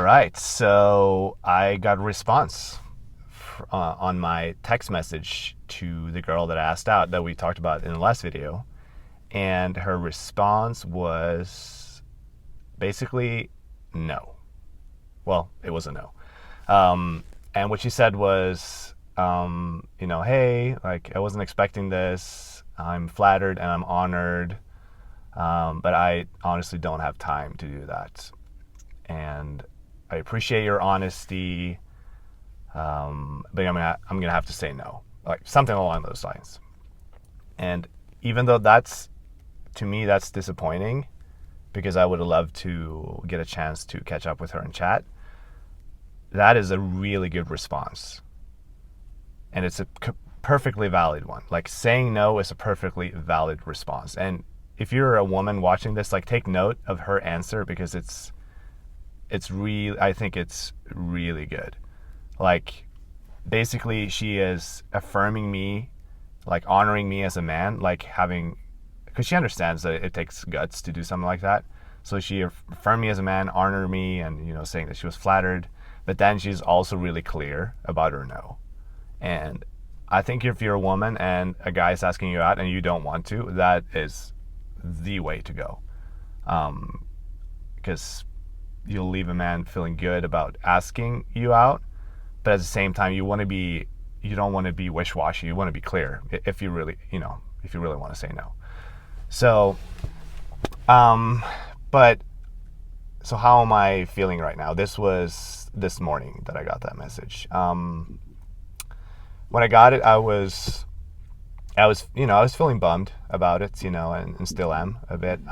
right, so I got a response on my text message to the girl that I asked out that we talked about in the last video. And her response was basically no. Well, it was a no. And what she said was, hey, like, I wasn't expecting this. I'm flattered and I'm honored, but I honestly don't have time to do that. And I appreciate your honesty, but I'm gonna have to say no, like something along those lines. And even though to me that's disappointing, because I would have loved to get a chance to catch up with her and chat. That is a really good response, and it's a perfectly valid one. Like, saying no is a perfectly valid response. And if you're a woman watching this, like, take note of her answer, because I think it's really good. Like, basically she is affirming me, like honoring me as a man, like because she understands that it takes guts to do something like that. So she affirmed me as a man, honored me, and saying that she was flattered. But then she's also really clear about her no. And I think if you're a woman and a guy is asking you out and you don't want to, that is the way to go. Because you'll leave a man feeling good about asking you out, but at the same time, you don't want to be wish-washy. You want to be clear if you really want to say no. So, so how am I feeling right now? This was this morning that I got that message. When I got it, I was feeling bummed about it, and still am a bit.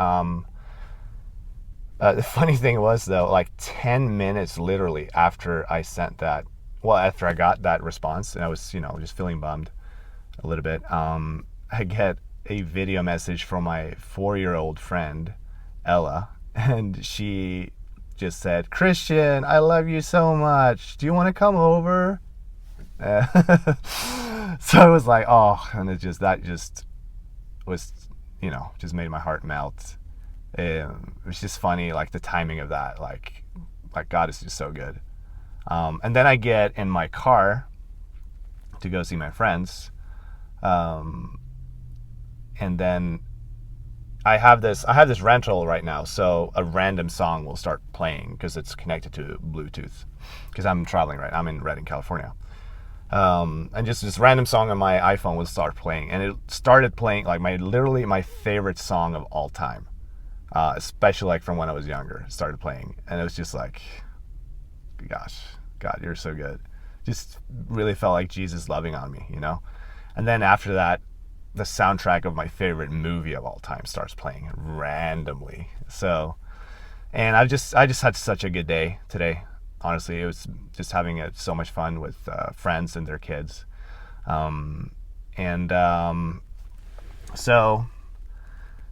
The funny thing was, though, like 10 minutes literally after after I got that response, and I was, just feeling bummed a little bit, I get a video message from my 4-year-old friend, Ella, and she just said, "Christian, I love you so much. Do you want to come over?" So I was like, oh, and that just was, just made my heart melt. It was just funny, like the timing of that, like God is just so good. And then I get in my car to go see my friends, and then I have this rental right now, so a random song will start playing because it's connected to Bluetooth. Because I'm traveling, right? I'm in Redding, California. And just this random song on my iPhone will start playing, and it started playing like literally my favorite song of all time, especially like from when I was younger. It started playing, and it was just like, gosh, God, you're so good. Just really felt like Jesus loving on me, And then after that, the soundtrack of my favorite movie of all time starts playing randomly. So, and I just had such a good day today. Honestly, it was just having so much fun with friends and their kids. So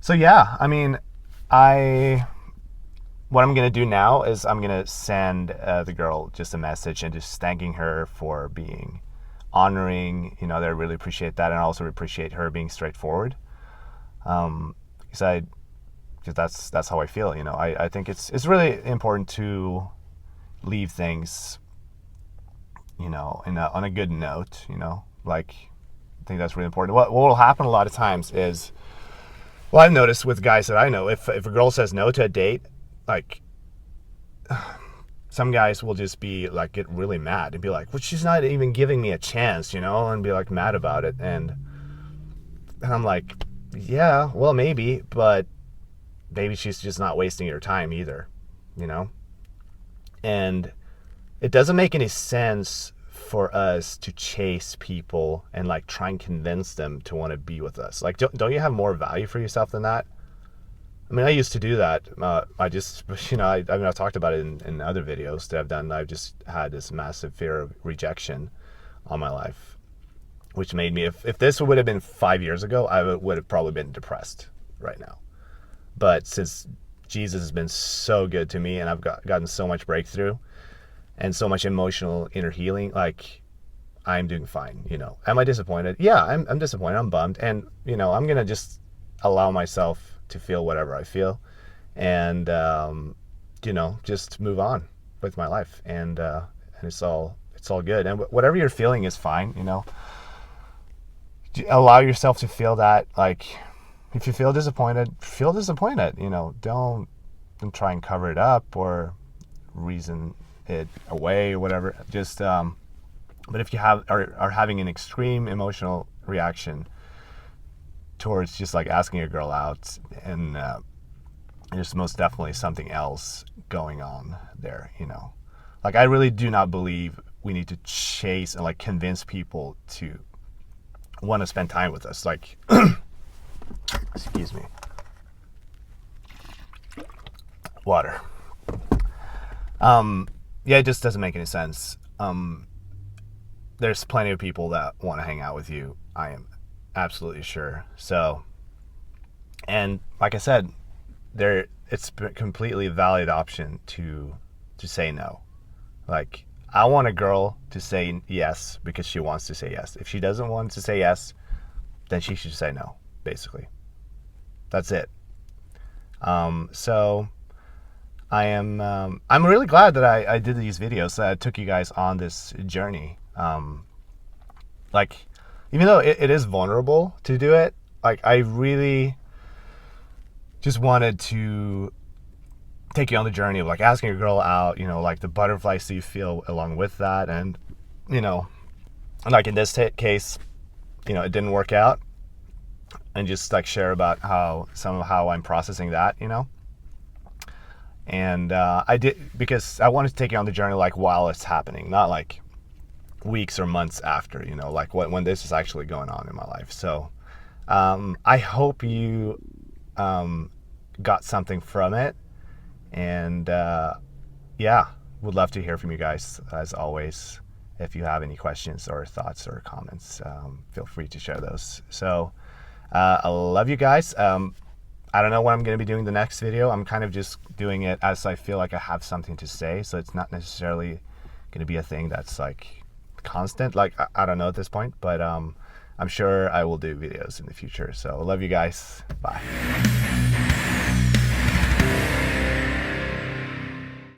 yeah, I mean, what I'm going to do now is I'm going to send the girl just a message and just thanking her for being honoring, that I really appreciate that. And I also appreciate her being straightforward. Because that's how I feel, I think it's really important to leave things, on a good note, like, I think that's really important. What will happen a lot of times is, well, I've noticed with guys that I know, if a girl says no to a date, like, some guys will just be like, get really mad and be like, well, she's not even giving me a chance, and be like mad about it. And I'm like, yeah, well, maybe, but maybe she's just not wasting your time either, And it doesn't make any sense for us to chase people and like try and convince them to want to be with us. Like, don't you have more value for yourself than that? I mean, I used to do that. I just, I've talked about it in other videos that I've done. I've just had this massive fear of rejection all my life, which made me, if this would have been 5 years ago, I would have probably been depressed right now. But since Jesus has been so good to me and I've gotten so much breakthrough and so much emotional inner healing, like, I'm doing fine, Am I disappointed? Yeah, I'm disappointed. I'm bummed. And, I'm going to just allow myself to feel whatever I feel and, just move on. with my life, and it's all good. And whatever you're feeling is fine. Allow yourself to feel that. Like, if you feel disappointed, don't try and cover it up or reason it away or whatever. Just but if you are having an extreme emotional reaction towards just like asking a girl out, and there's most definitely something else going on there. Like, I really do not believe we need to chase and like convince people to want to spend time with us. Like, excuse me, water. Yeah, it just doesn't make any sense. There's plenty of people that want to hang out with you, I am absolutely sure. So, and like I said, it's a completely valid option to say no. Like, I want a girl to say yes because she wants to say yes. If she doesn't want to say yes, then she should say no, basically. That's it. So I'm really glad that I did these videos, that I took you guys on this journey. Like, even though it is vulnerable to do it, like, I really just wanted to take you on the journey of like asking a girl out, like the butterflies that you feel along with that. And, like in this case, it didn't work out, and just like share about how I'm processing that, and I did, because I wanted to take you on the journey like while it's happening, not like weeks or months after, like when this is actually going on in my life. So I hope you got something from it, and yeah, would love to hear from you guys as always. If you have any questions or thoughts or comments, feel free to share those. So I love you guys. I don't know when I'm going to be doing the next video. I'm kind of just doing it as I feel like I have something to say, so it's not necessarily going to be a thing that's like constant. Like, I don't know at this point, but I'm sure I will do videos in the future. So love you guys. Bye.